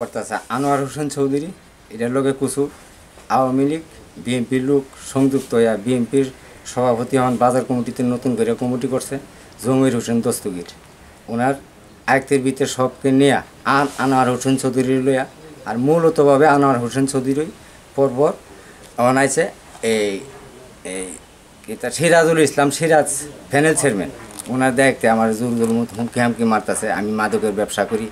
করতেছে আনোয়ার হোসেন চৌধুরী এটার লোকে কুসু আওয়ামী লীগ বিএনপির লোক সংযুক্ত হইয়া বিএনপির সভাপতি হন বাজার কমিটিতে নতুন করে কমিটি করছে জমির হোসেন দস্তগীর ওনার আয়ত্তের ভিতরে সবকে নিয়ে আনোয়ার হোসেন চৌধুরী লইয়া আর মূলতভাবে আনোয়ার হোসেন চৌধুরী পরপর অনাইছে এই এই এটা সিরাজুল ইসলাম সিরাজ প্যানেল চেয়ারম্যান ওনার দেখতে আমার জোর মতো হুমকি হামকি মারতেছে। আমি মাদকের ব্যবসা করি,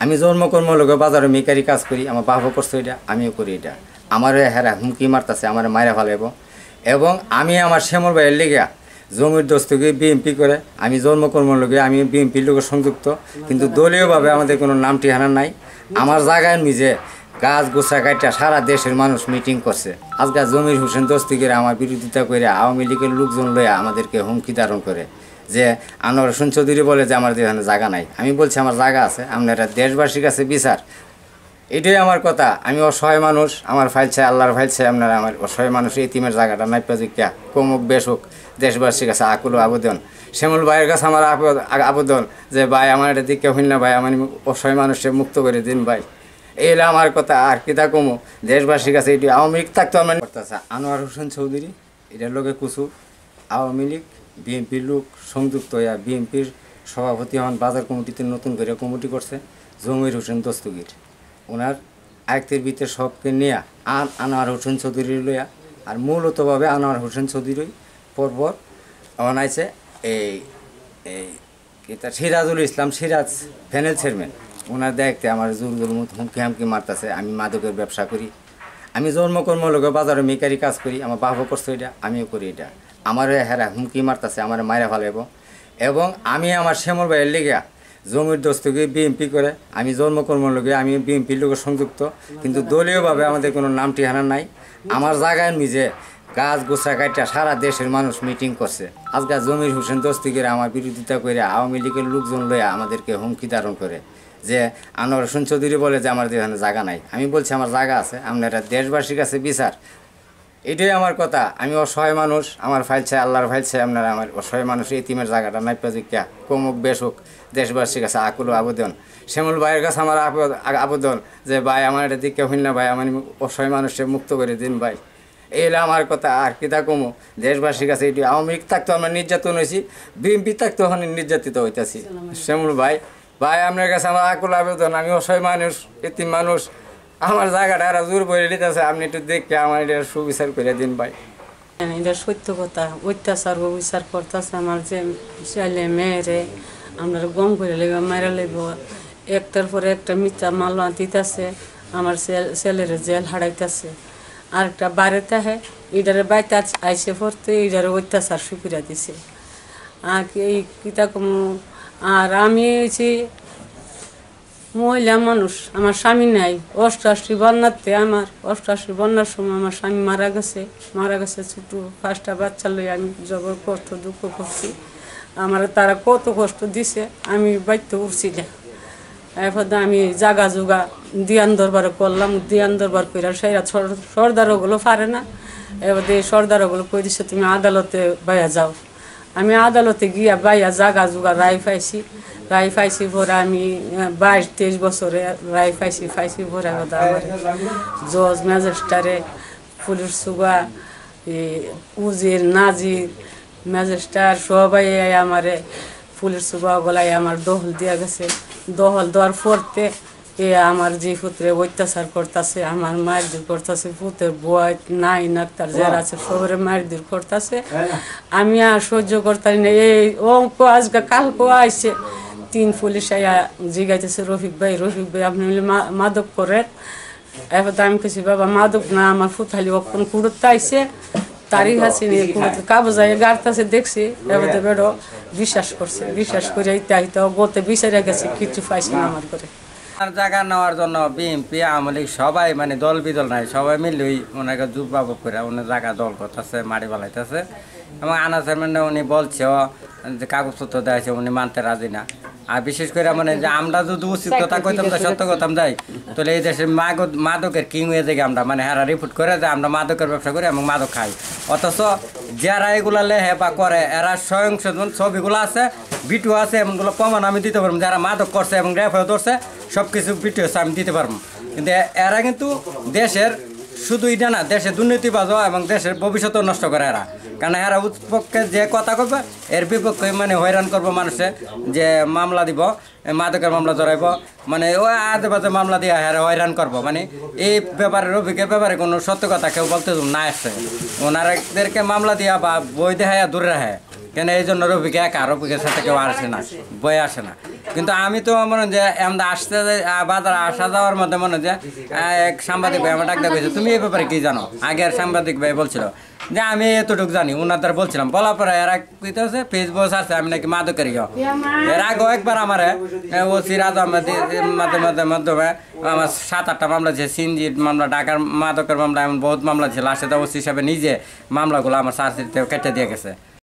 আমি জন্মকর্ম লোকে বাজারে মেকারি কাজ করি, আমার বাবা করছে এটা, আমিও করি এটা। আমার হেরা হুমকি মারতেছে, আমার মায়েরা ফেলাইব। এবং আমি আমার শ্যামল ভাইয়ের লেগে জমির দস্তকে বিএমপি করে আমি জন্মকর্ম লোকে আমি বিএমপির লোকের সংযুক্ত, কিন্তু দলীয়ভাবে আমাদের কোনো নাম ঠিকানা নাই। আমার জায়গায় নিজে গাছ গোছা কাটা সারা দেশের মানুষ মিটিং করছে। আজকে জমির হোসেন দস্তগীর আমার বিরোধিতা করে আওয়ামী লীগের লোকজন লইয়া আমাদেরকে হুমকি ধারণ করে যে আনোয়ার হোসেন চৌধুরী বলে যে আমার এখানে জায়গা নাই। আমি বলছি আমার জায়গা আছে, আপনারা দেশবাসীর কাছে বিচার। এটাই আমার কথা। আমি অসহায় মানুষ, আমার ফাইল চাই, আল্লাহর ফাইল চাই। আপনারা আমার অসহায় মানুষ এতিমের জায়গাটা নাই প্রযুক্তা কমুক বেশুক দেশবাসীর কাছে আকুল আবেদন। শ্যামল ভাইয়ের কাছে আমার আবেদন যে ভাই আমার এটা দিকে হইল না, ভাই আমার অসহায় মানুষকে মুক্ত করে দিন ভাই। এই হলো আমার কথা। আর কিতা কমু দেশবাসীর কাছে এটি আওয়ামী লীগ থাকতো আমার করতেছে আনোয়ার হোসেন চৌধুরী এটার লোকে কুসু আওয়ামী লীগ বিএনপির লোক সংযুক্ত হইয়া বিএনপির সভাপতি হন বাজার কমিটিতে নতুন করে কমিটি করছে জমির হোসেন দস্তগীর ওনার আয়ত্তের ভিতরে সবকে নিয়ে আনোয়ার হোসেন চৌধুরী লইয়া আর মূলতভাবে আনোয়ার হোসেন চৌধুরী পরপর অনাইছে এই এই এটা সিরাজুল ইসলাম সিরাজ প্যানেল চেয়ারম্যান ওনার দেখতে আমার জোর মতো হুমকি হামকি মারতেছে। আমি মাদকের ব্যবসা করি, আমি জন্মকর্ম লোকে বাজারে মেকারি কাজ করি, আমার বাবা করছে এটা, আমিও করি এটা। আমার হেরা হুমকি মারতেছে, আমার মায়েরা ফেলাইব। এবং আমি আমার শ্যামল ভাইয়ের লেগে জমির দস্তকে বিএমপি করে আমি জন্মকর্ম লোকে আমি বিএমপির লোকের সংযুক্ত, কিন্তু দলীয়ভাবে আমাদের কোনো নাম ঠিকানা নাই। আমার জায়গায় নিজে গাছ গোছা কাটা সারা দেশের মানুষ মিটিং করছে। আজকে জমির হোসেন দস্তগীর আমার বিরোধিতা করে আওয়ামী লীগের লোকজন লইয়া আমাদেরকে হুমকি ধারণ করে যে আনোয়ার হোসেন চৌধুরী বলে যে আমার এখানে জায়গা নাই। আমি বলছি আমার জায়গা আছে, আপনারা দেশবাসীর কাছে বিচার। এটাই আমার কথা। আমি অসহায় মানুষ, আমার ফাইল চাই, আল্লাহর ফাইল চাই। আপনারা আমার অসহায় মানুষ এতিমের জায়গাটা নাই প্রযুক্তা কমুক বেশুক দেশবাসীর কাছে আকুল আবেদন। শ্যামল ভাইয়ের কাছে আমার আবেদন যে ভাই আমার এটা দিকে হইল না, ভাই আমার অসহায় মানুষকে মুক্ত করে দিন ভাই। এই হলো আমার কথা। আর কিতা কমু দেশবাসীর কাছে এটি আওয়ামী লীগ থাকতো আমরা নির্যাতন হয়েছি, বিএনপি থাকতো ওখানে নির্যাতিত হইতেছি। শ্যামল ভাই ভাই আপনার কাছে আমার আকুল আবেদন। আমি অসহায় মানুষ, এতিম মানুষ, আমার জায়গাটা এরা জোর করে দিতেছে, আপনি একটু দেখে আমার এটা সুবিচার করে দিন ভাই। এটা সত্য কথা। অত্যাচার বিচার করতেছে আমার যে ছেলে মেয়েরে আমরা গম করে লেগে মারা লেব, একটার পরে একটা মিথ্যা মামলা দিতেছে, আমার ছেলের জেল হারাইতেছে। আর একটা বাড়িতে হ্যাঁ ইডারে বাইতে আইসে পড়তে ইডারে অত্যাচার সুবিধা দিছে। আর এই কিতাকম আর আমি হয়েছি মহিলা মানুষ, আমার স্বামী নাই। অষ্টআশি বন্যাতে আমার বন্যার সময় আমার স্বামী মারা গেছে ছোটো 5টা বাচ্চা লই আমি জবর কষ্ট দুঃখ করছি। আমার তারা কত কষ্ট দিছে, আমি বাইতে উঠছি না। এরপর আমি জাগা জোগা দিয়ান দরবার করলাম, দিয়ান দরবার করে সেরা সর্দারগুলো পারে না। এবার এই সর্দারগুলো কই দিছে তুমি আদালতে বাইয়া যাও। আমি আদালতে গিয়া বাইয়া জাগা জোগা রায় পাইছি ভরে আমি 22-23 বছরে রায় পাইছি ভরে আমার জজ ম্যাজিস্ট্রারে পুলিশ সুগা উজির নাজির ম্যাজিস্ট্রার সবাই আমারে পুলিশ সুগা গলায় আমার দহল দিয়া গেছে। দহল দেওয়ার পরতে আমার যে পুত্রে অত্যাচার করতেছে, আমার মারধর করতেছে, পুত্রের বয় নাই নাক্তার যারা আছে সবরে মারধর করতেছে। আমি আর সহ্য করতাম না। এই অঙ্ক আজকে কালকে আইসে 3 পুলিশ আয়া জিগাইতেছে রফিক ভাই আপনি মাদক করেন। এবার আমি কেছি বাবা মাদক না, আমার ফুতালি অক্ষণ কুড়তে আইসে তারই হাসি নিয়ে কাগজ গাড়তেছে দেখছি। এবার বেড়ো বিশ্বাস করে ইত্যাহিত গোতে বিচারে গেছে, কিছু পাইছে না আমার করে। জায়গা নেওয়ার জন্য বিএনপি আওয়ামী লীগ সবাই মানে দল বিদল নাই, সবাই মিলেই ওনাকে জুবাব করে উনি জায়গা দল করতেছে, মারি বালাইতেছে। এবং আনা চেয়ারম্যান উনি বলছে যে কাগজপত্র দেওয়া উনি মানতে রাজি না। আর বিশেষ করে মানে যে আমরা যদি উচিত কথা কইতাম তো সত্য কথাম যাই, তাহলে এই দেশের মাদকের কিং হয়ে যাই আমরা, মানে হেরা রিপোর্ট করে যে আমরা মাদকের ব্যবসা করি এবং মাদক খাই। অথচ যারা এগুলা লেহে বা করে এরা স্বয়ংসেবন ছবিগুলো আছে ভিডিও আছে এমনগুলো প্রমাণ আমি দিতে পারবো, যারা মাদক করছে এবং রেফার ধরছে সব কিছু ভিডিও আছে আমি দিতে পারবো। কিন্তু এরা কিন্তু দেশের শুধু এটা না, দেশের দুর্নীতিবাজ এবং দেশের ভবিষ্যৎ নষ্ট করে এরা। কারণ এরা পক্ষে যে কথা করবে এর বিপক্ষে মানে হয়রান করবো মানুষে, যে মামলা দিব, মাদকের মামলা ধরাইব, মানে ওই আজে বাজে মামলা দিয়ে এরা হয়রান করবো। মানে এই ব্যাপারে রফিকের ব্যাপারে কোনো সত্য কথা কেউ বলতে না আসছে, ওনারাদেরকে মামলা দিয়া বা বই দেখায় দূরে রাখে। কেন এই জন্য রফিকে একা, রফিকের সাথে কেউ আসে না, বই আসে না। কিন্তু আমি তো মনে যে আমরা আসতে বাজার আসা যাওয়ার মধ্যে মনে যে এক সাংবাদিক ভাই আমার ডাক দেখেছে, তুমি এই ব্যাপারে কি জানো? আগের সাংবাদিক ভাই বলছিল যে আমি এতটুকু জানি, ওনাদের বলছিলাম, বলার পরে এরা কইতে আছে ফেসবুক আছে আমি নাকি মাদকের এর আগেও একবার আমার ওসি রাজা মাধ্যমে আমার 7-8টা মামলা ছিল, সিনজির মামলা, ঢাকার মাদকের মামলা, এমন বহুত মামলা ছিল। আসে তো ওসি হিসাবে নিজে মামলাগুলো আমার চার্জশিটে কেটে দিয়ে গেছে।